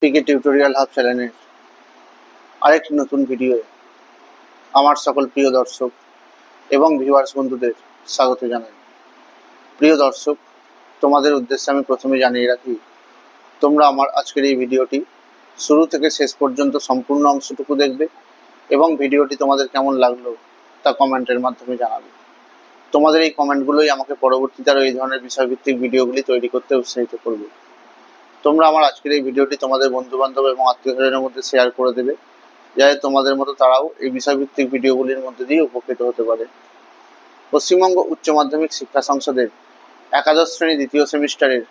পিকে tutorial hub চ্যানেলের আরেকটি নতুন ভিডিও আমার সকল প্রিয় দর্শক এবং ভিউয়ার্স বন্ধুদের স্বাগত জানাই। প্রিয় দর্শক, তোমাদের উদ্দেশ্যে আমি প্রথমে জানিয়ে রাখি, তোমরা আমার আজকের এই ভিডিওটি শুরু থেকে শেষ পর্যন্ত সম্পূর্ণ অংশটুকু দেখবে এবং ভিডিওটি তোমাদের কেমন লাগলো তা কমেন্টের মাধ্যমে জানাবে। তোমাদের এই কমেন্টগুলোই আমাকে পরবর্তীতে আরও এই ধরনের বিষয়ভিত্তিক ভিডিওগুলি তৈরি করতে উৎসাহিত করবে। তোমরা আমার আজকের এই ভিডিওটি তোমাদের বন্ধুবান্ধব এবং আত্মীয়স্বজনের মধ্যে শেয়ার করে দেবে, যাতে তোমাদের মতো তারাও এই বিষয়ভিত্তিক ভিডিওগুলির মধ্যে দিয়ে উপকৃত হতে পারে। পশ্চিমবঙ্গ উচ্চ মাধ্যমিক শিক্ষা সংসদের একাদশ শ্রেণী দ্বিতীয় সেমিস্টারের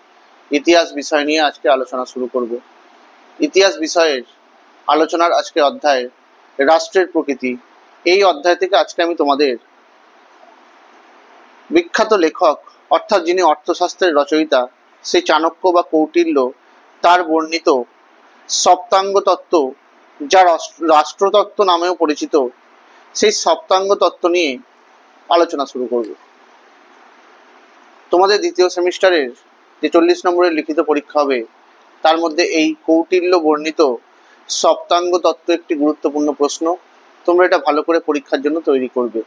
ইতিহাস বিষয় নিয়ে আজকে আলোচনা শুরু করব। ইতিহাস বিষয়ের আলোচনার আজকে অধ্যায় রাষ্ট্রের প্রকৃতি। এই অধ্যায় থেকে আজকে আমি তোমাদের বিখ্যাত লেখক অর্থাৎ যিনি অর্থশাস্ত্রের রচয়িতা সেই চাণক্য বা কৌটিল্য তার বর্ণিত সপ্তাঙ্গ তত্ত্ব, যা রাষ্ট্রতত্ত্ব নামেও পরিচিত, সেই সপ্তাঙ্গ তত্ত্ব নিয়ে আলোচনা শুরু করব। তোমাদের দ্বিতীয় সেমিস্টারের যে 40 নম্বরের লিখিত পরীক্ষা হবে তার মধ্যে এই কৌটিল্য বর্ণিত সপ্তাঙ্গ তত্ত্ব একটি গুরুত্বপূর্ণ প্রশ্ন। তোমরা এটা ভালো করে পরীক্ষার জন্য তৈরি করবে।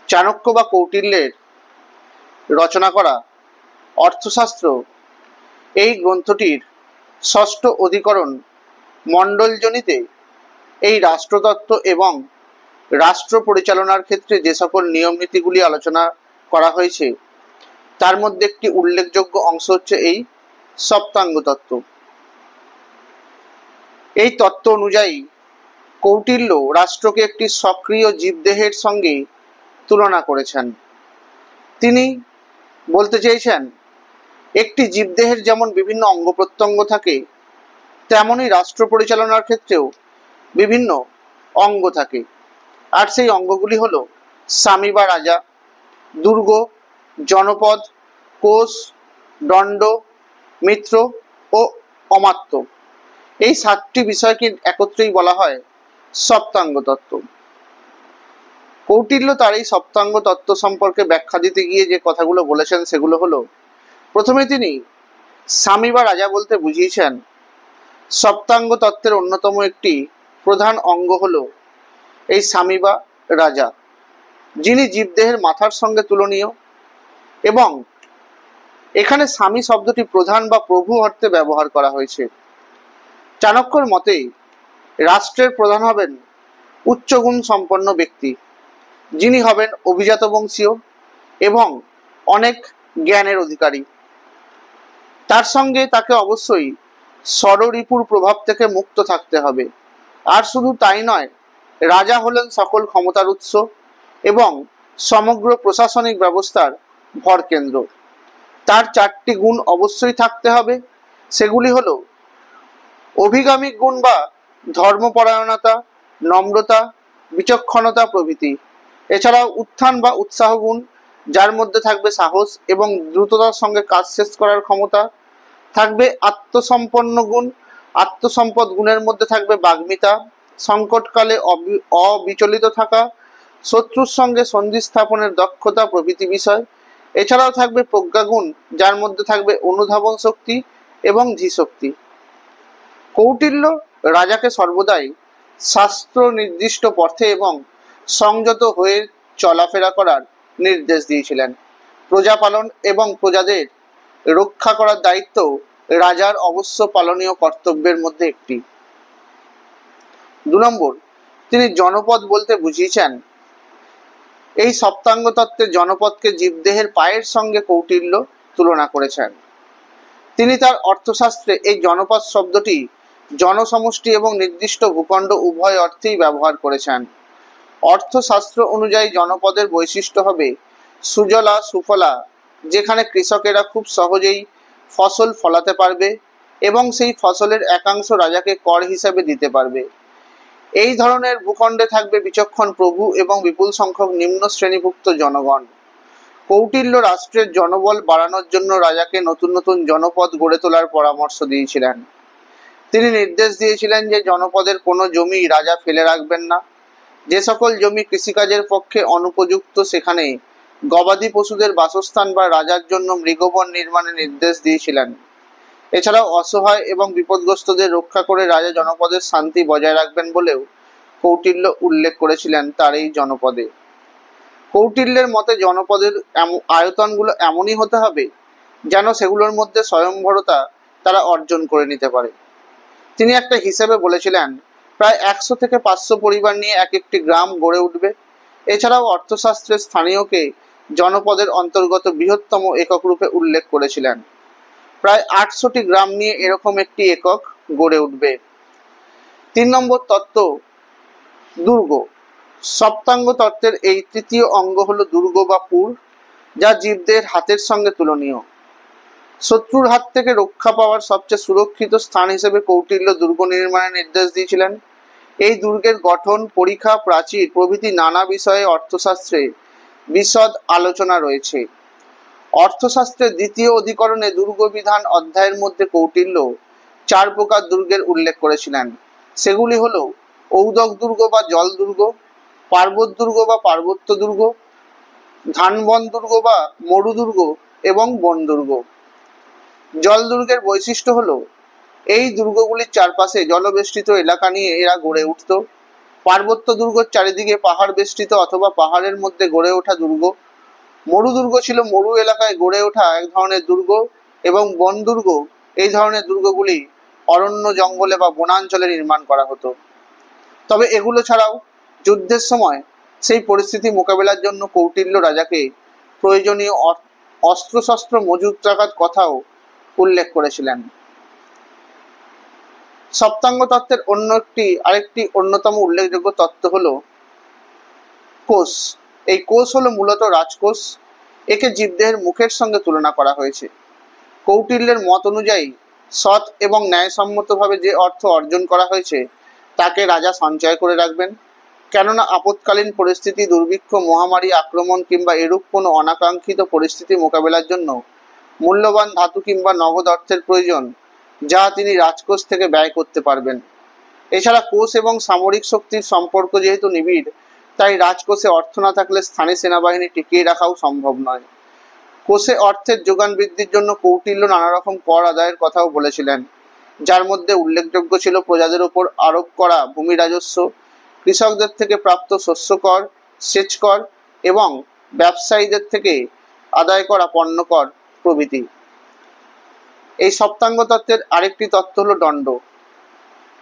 চাণক্য বা কৌটিল্যের রচনা করা অর্থশাস্ত্র এই গ্রন্থটির ষষ্ঠ অধিকরণ মণ্ডলজনিতে এই রাষ্ট্রতত্ত্ব এবং রাষ্ট্র পরিচালনার ক্ষেত্রে যে সকল নিয়ম নীতিগুলি আলোচনা করা হয়েছে তার মধ্যে একটি উল্লেখযোগ্য অংশ হচ্ছে এই সপ্তাঙ্গ তত্ত্ব। এই তত্ত্ব অনুযায়ী কৌটিল্য রাষ্ট্রকে একটি সক্রিয় জীবদেহের সঙ্গে তুলনা করেছেন। তিনি বলতে চেয়েছেন, একটি জীবদেহের যেমন বিভিন্ন অঙ্গ প্রত্যঙ্গ থাকে, তেমনই রাষ্ট্র পরিচালনার ক্ষেত্রেও বিভিন্ন অঙ্গ থাকে। আর সেই অঙ্গগুলি হলো স্বামী বা রাজা, দুর্গ, জনপদ, কোষ, দণ্ড, মিত্র ও অমাত্য। এই 7টি বিষয়কে একত্রেই বলা হয় সপ্তাঙ্গ তত্ত্ব। কৌটিল্য তার এই সপ্তাঙ্গ তত্ত্ব সম্পর্কে ব্যাখ্যা দিতে গিয়ে যে কথাগুলো বলেছেন সেগুলো হলো, প্রথমে তিনি স্বামী বা রাজা বলতে বুঝিয়েছেন সপ্তাঙ্গ তত্ত্বের অন্যতম একটি প্রধান অঙ্গ হলো এই স্বামী বা রাজা, যিনি জীবদেহের মাথার সঙ্গে তুলনীয়। এবং এখানে স্বামী শব্দটি প্রধান বা প্রভু অর্থে ব্যবহার করা হয়েছে। চাণক্যর মতে রাষ্ট্রের প্রধান হবেন উচ্চগুণ সম্পন্ন ব্যক্তি, যিনি হবেন অভিজাত বংশীয় এবং অনেক জ্ঞানের অধিকারী। তার সঙ্গে তাকে অবশ্যই ষড়রিপুর প্রভাব থেকে মুক্ত থাকতে হবে। আর শুধু তাই নয়, রাজা হলেন সকল ক্ষমতার উৎস এবং সমগ্র প্রশাসনিক ব্যবস্থার ভরকেন্দ্র। তার 4টি গুণ অবশ্যই থাকতে হবে। সেগুলি হলো অভিগামিক গুণ বা ধর্মপরায়ণতা, নম্রতা, বিচক্ষণতা প্রভৃতি। এছাড়াও উত্থান বা উৎসাহ গুণ, যার মধ্যে থাকবে সাহস এবং দ্রুততার সঙ্গে কাজ শেষ করার ক্ষমতা। থাকবে আত্মসম্পন্ন গুণ, আত্মসম্পদ গুণের মধ্যে থাকবে বাগ্মিতা, সংকটকালে অবিচলিত থাকা, শত্রুর সঙ্গে সন্ধি স্থাপনের দক্ষতা প্রভৃতি বিষয়। এছাড়াও থাকবে প্রজ্ঞাগুণ, যার মধ্যে থাকবে অনুধাবন শক্তি এবং ধীশক্তি। কৌটিল্য রাজাকে সর্বদাই শাস্ত্র নির্দিষ্ট পথে এবং সংযত হয়ে চলাফেরা করার নির্দেশ দিয়েছিলেন। প্রজা পালন এবং প্রজাদের রক্ষা করার দায়িত্ব রাজার অবশ্য পালনীয় কর্তব্যের মধ্যে একটি। 2 নম্বর, তিনি জনপদ বলতে বুঝিয়েছেন এই সপ্তাঙ্গ তত্ত্বে জনপদকে জীবদেহের পায়ের সঙ্গে কৌটিল্য তুলনা করেছেন। তিনি তার অর্থশাস্ত্রে এই জনপদ শব্দটি জনসমষ্টি এবং নির্দিষ্ট ভূখণ্ড উভয় অর্থেই ব্যবহার করেছেন। অর্থশাস্ত্র অনুযায়ী জনপদের বৈশিষ্ট্য হবে সুজলা সুফলা, যেখানে কৃষকেরা খুব সহজেই ফসল ফলাতে পারবে এবং সেই ফসলের একাংশ রাজাকে কর হিসাবে দিতে পারবে। এই ধরনের ভূখণ্ডে থাকবে বিচক্ষণ প্রভু এবং বিপুল সংখ্যক নিম্ন শ্রেণীভুক্ত জনগণ। কৌটিল্য রাষ্ট্রের জনবল বাড়ানোর জন্য রাজাকে নতুন নতুন জনপদ গড়ে তোলার পরামর্শ দিয়েছিলেন। তিনি নির্দেশ দিয়েছিলেন যে জনপদের কোনো জমি রাজা ফেলে রাখবেন না। যে সকল জমি কৃষিকাজের পক্ষে অনুপযুক্ত সেখানে গবাদি পশুদের বাসস্থান বা রাজার জন্য মৃগবন নির্মাণের নির্দেশ দিয়েছিলেন। এছাড়াও অসহায় এবং বিপদগ্রস্তদের রক্ষা করে রাজা জনপদের শান্তি বজায় রাখবেন বলেও কৌটিল্য উল্লেখ করেছিলেন তার এই জনপদে। কৌটিল্যের মতে জনপদের আয়তনগুলো এমনই হতে হবে যেন সেগুলোর মধ্যে স্বয়ংভরতা তারা অর্জন করে নিতে পারে। তিনি একটা হিসেবে বলেছিলেন প্রায় 100 থেকে 500 পরিবার নিয়ে এক একটি গ্রাম গড়ে উঠবে। এছাড়াও অর্থশাস্ত্রের স্থানীয়কে জনপদের অন্তর্গত বৃহত্তম একক রূপে উল্লেখ করেছিলেন। প্রায় 800টি গ্রাম নিয়ে এরকম একটি একক গড়ে উঠবে। 3 নম্বর তত্ত্ব, দুর্গ। সপ্তাঙ্গ তত্ত্বের এই তৃতীয় অঙ্গ হলো দুর্গ বা পুর, যা জীবদের হাতের সঙ্গে তুলনীয়। শত্রুর হাত থেকে রক্ষা পাওয়ার সবচেয়ে সুরক্ষিত স্থান হিসেবে কৌটিল্য দুর্গ নির্মাণের নির্দেশ দিয়েছিলেন। এই দুর্গের গঠন, পরিখা, প্রাচীর প্রভৃতি নানা বিষয়ে অর্থশাস্ত্রে বিশদ আলোচনা রয়েছে। অর্থশাস্ত্রের দ্বিতীয় অধিকরণে দুর্গ বিধান অধ্যায়ের মধ্যে কৌটিল্য 4 প্রকার দুর্গের উল্লেখ করেছিলেন। সেগুলি হল ঔদক দুর্গ বা জল দুর্গ, পার্বত্য দুর্গ বা পার্বত্য দুর্গ, ধানবন দুর্গ বা মরু দুর্গ এবং বন দুর্গ। জল দুর্গের বৈশিষ্ট্য হলো এই দুর্গগুলির চারপাশে জলবেষ্টিত এলাকা নিয়ে এরা গড়ে উঠত। পার্বত্য দুর্গের চারিদিকে পাহাড় বেষ্টিত অথবা পাহাড়ের মধ্যে গড়ে ওঠা দুর্গ। মরু দুর্গ ছিল মরু এলাকায় গড়ে ওঠা এক ধরনের দুর্গ, এবং বন দুর্গ, এই ধরনের দুর্গগুলি অরণ্য, জঙ্গলে বা বনাঞ্চলে নির্মাণ করা হতো। তবে এগুলো ছাড়াও যুদ্ধের সময় সেই পরিস্থিতি মোকাবেলার জন্য কৌটিল্য রাজাকে প্রয়োজনীয় অস্ত্রশস্ত্র মজুত রাখার কথাও উল্লেখ করেছিলেন। সপ্তাঙ্গ তত্ত্বের আরেকটি অন্যতম উল্লেখযোগ্য তত্ত্ব হলো কোষ। এই কোষ হলো মূলত রাজকোষ। একে জীবদেহের মুখের সঙ্গে তুলনা করা হয়েছে। কৌটিল্যের মত অনুযায়ী সৎ এবং ন্যায়সম্মতভাবে যে অর্থ অর্জন করা হয়েছে তাকে রাজা সঞ্চয় করে রাখবেন, কেননা আপৎকালীন পরিস্থিতি, দুর্ভিক্ষ, মহামারী, আক্রমণ কিংবা এরূপ কোনো অনাকাঙ্ক্ষিত পরিস্থিতি মোকাবেলার জন্য মূল্যবান ধাতু কিংবা নগদ অর্থের প্রয়োজন, যা তিনি রাজকোষ থেকে ব্যয় করতে পারবেন। এছাড়া কোষ এবং সামরিক শক্তির সম্পর্ক যেহেতু নিবিড়, তাই রাজকোষে অর্থ না থাকলে স্থানীয় সেনাবাহিনী টিকিয়ে রাখাও সম্ভব নয়। কোষে অর্থের যোগান বৃদ্ধির জন্য কৌটিল্য নানা রকম কর আদায়ের কথাও বলেছিলেন, যার মধ্যে উল্লেখযোগ্য ছিল প্রজাদের উপর আরোপ করা ভূমি রাজস্ব, কৃষকদের থেকে প্রাপ্ত শস্য কর, সেচ কর এবং ব্যবসায়ীদের থেকে আদায় করা পণ্য কর প্রভৃতি। এই সপ্তাঙ্গ তত্ত্বের আরেকটি তত্ত্ব হলো দণ্ড।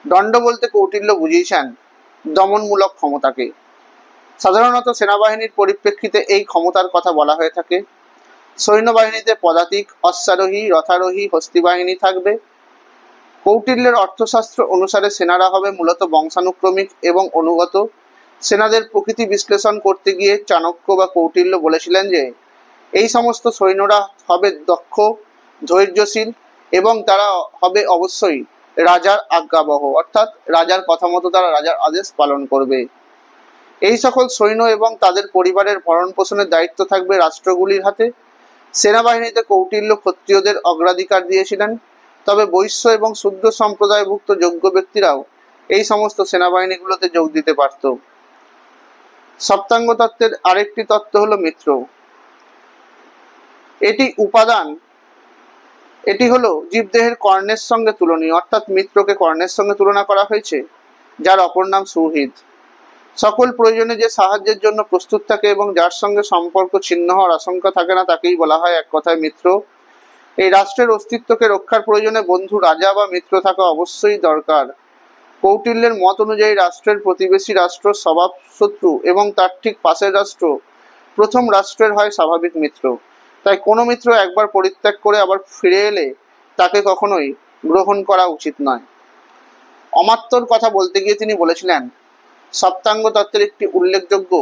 দণ্ড বলতে কৌটিল্য বুঝিয়েছেন দমনমূলক ক্ষমতাকে। সাধারণত সেনাবাহিনীর পরিপ্রেক্ষিতে এই ক্ষমতার কথা বলা হয়ে থাকে। সৈন্যবাহিনীতে পদাতিক, অশ্বারোহী, রথারোহী, হস্তী বাহিনী থাকবে। কৌটিল্যের অর্থশাস্ত্র অনুসারে সেনারা হবে মূলত বংশানুক্রমিক এবং অনুগত। সেনাদের প্রকৃতি বিশ্লেষণ করতে গিয়ে চাণক্য বা কৌটিল্য বলেছিলেন যে এই সমস্ত সৈন্যরা হবে দক্ষ, ধৈর্যশীল এবং তারা হবে অবশ্যই রাজার আজ্ঞাবহ, অর্থাৎ রাজার কথা মতো তারা রাজার আদেশ পালন করবে। এই সকল সৈন্য এবং তাদের পরিবারের ভরণ পোষণের দায়িত্ব থাকবে রাষ্ট্রগুলির হাতে। সেনাবাহিনীতে কৌটিল্য ক্ষত্রিয়দের অগ্রাধিকার দিয়েছিলেন, তবে বৈশ্য এবং শূদ্র সম্প্রদায়ভুক্ত যোগ্য ব্যক্তিরাও এই সমস্ত সেনাবাহিনীগুলোতে যোগ দিতে পারত। সপ্তাঙ্গ তত্ত্বের আরেকটি তত্ত্ব হলো মিত্র। এটি হলো জীবদেহের কর্ণের সঙ্গে তুলনীয়, অর্থাৎ মিত্রকে কর্ণের সঙ্গে তুলনা করা হয়েছে, যার অপর নাম সুহৃদ। সকল প্রয়োজনে যে সাহায্যের জন্য প্রস্তুত থাকে এবং যার সঙ্গে সম্পর্ক ছিন্ন হওয়ার আশঙ্কা থাকে না, তাকেই বলা হয় এক কথায় মিত্র। এই রাষ্ট্রের অস্তিত্বকে রক্ষার প্রয়োজনে বন্ধু, রাজা বা মিত্র থাকা অবশ্যই দরকার। কৌটিল্যের মত অনুযায়ী রাষ্ট্রের প্রতিবেশী রাষ্ট্র স্বভাব শত্রু এবং তার ঠিক পাশের রাষ্ট্র প্রথম রাষ্ট্রের হয় স্বাভাবিক মিত্র। তাই কোনো মিত্র একবার পরিত্যাগ করে আবার ফিরে এলে তাকে কখনোই গ্রহণ করা উচিত নয়। অমাত্যর কথা বলতে গিয়ে তিনি বলেছিলেন সপ্তাঙ্গ তত্ত্বের একটি উল্লেখযোগ্য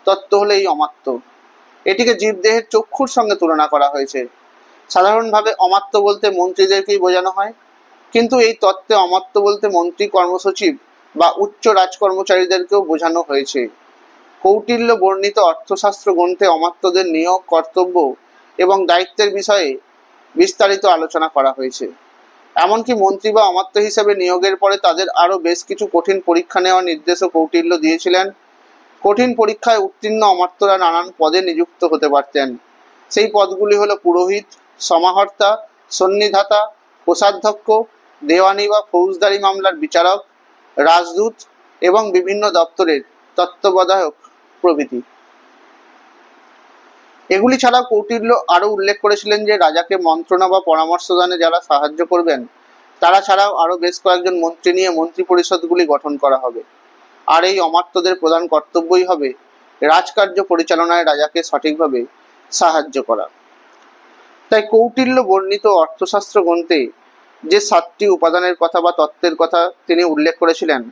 তত্ত্ব হলো এই অমাত্য। এটিকে জীবদেহের চক্ষুর সঙ্গে তুলনা করা হয়েছে। সাধারণভাবে অমাত্য বলতে মন্ত্রীদেরকেই বোঝানো হয়, কিন্তু এই তত্ত্বে অমাত্য বলতে মন্ত্রী, কর্মসচিব বা উচ্চ রাজকর্মচারীদেরকেও বোঝানো হয়েছে। কৌটিল্য বর্ণিত অর্থশাস্ত্র গ্রন্থে অমাত্যদের নিয়োগ, কর্তব্য এবং দায়িত্বের বিষয়ে বিস্তারিত আলোচনা করা হয়েছে। এমনকি মন্ত্রী বা অমাত্য হিসেবে নিয়োগের পরে তাদের আরও বেশ কিছু কঠিন পরীক্ষা নেওয়ার নির্দেশও কৌটিল্য দিয়েছিলেন। কঠিন পরীক্ষায় উত্তীর্ণ অমাত্যরা নানান পদে নিযুক্ত হতে পারতেন। সেই পদগুলি হলো পুরোহিত, সমাহর্তা, সন্নিধাতা, কোষাধ্যক্ষ, দেওয়ানি বা ফৌজদারি মামলার বিচারক, রাজদূত এবং বিভিন্ন দপ্তরের তত্ত্বাবধায়ক প্রভৃতি। এগুলি ছাড়াও কৌটিল্য আরো উল্লেখ করেছিলেন যে রাজাকে মন্ত্রণা বা পরামর্শ দানে যারা সাহায্য করবেন তারা ছাড়াও আরো বেশ কয়েকজন মন্ত্রী নিয়ে মন্ত্রী পরিষদগুলি গঠন করা হবে। আর এই অমাত্যদের প্রধান কর্তব্যই হবে রাজকার্য পরিচালনায় রাজাকে সঠিকভাবে সাহায্য করা। তাই কৌটিল্য বর্ণিত অর্থশাস্ত্র গ্রন্থে যে 7টি উপাদানের কথা বা তত্ত্বের কথা তিনি উল্লেখ করেছিলেন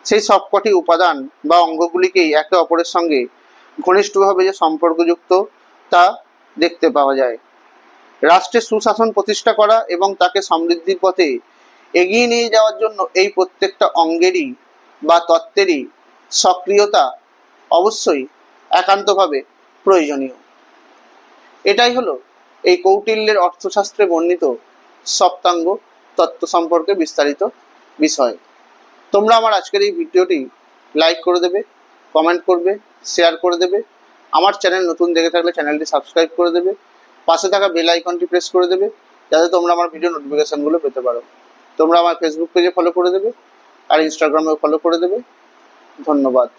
সেই সবকটি উপাদান বা অঙ্গগুলিকেই একে অপরের সঙ্গে ঘনিষ্ঠভাবে যে সম্পর্কযুক্ত তা দেখতে পাওয়া যায়। রাষ্ট্রের সুশাসন প্রতিষ্ঠা করা এবং তাকে সমৃদ্ধির পথে এগিয়ে নিয়ে যাওয়ার জন্য এই প্রত্যেকটা অঙ্গেরই বা তত্ত্বেরই সক্রিয়তা অবশ্যই একান্তভাবে প্রয়োজনীয়। এটাই হলো এই কৌটিল্যের অর্থশাস্ত্রে বর্ণিত সপ্তাঙ্গ তত্ত্ব সম্পর্কে বিস্তারিত বিষয়। তোমরা আমার আজকের এই ভিডিওটি লাইক করে দেবে, কমেন্ট করবে, শেয়ার করে দেবে। আমার চ্যানেল নতুন দেখে থাকলে চ্যানেলটি সাবস্ক্রাইব করে দেবে, পাশে থাকা বেল আইকনটি প্রেস করে দেবে যাতে তোমরা আমার ভিডিও নোটিফিকেশনগুলো পেতে পারো। তোমরা আমার ফেসবুক পেজে ফলো করে দেবে আর ইনস্টাগ্রামেও ফলো করে দেবে। ধন্যবাদ।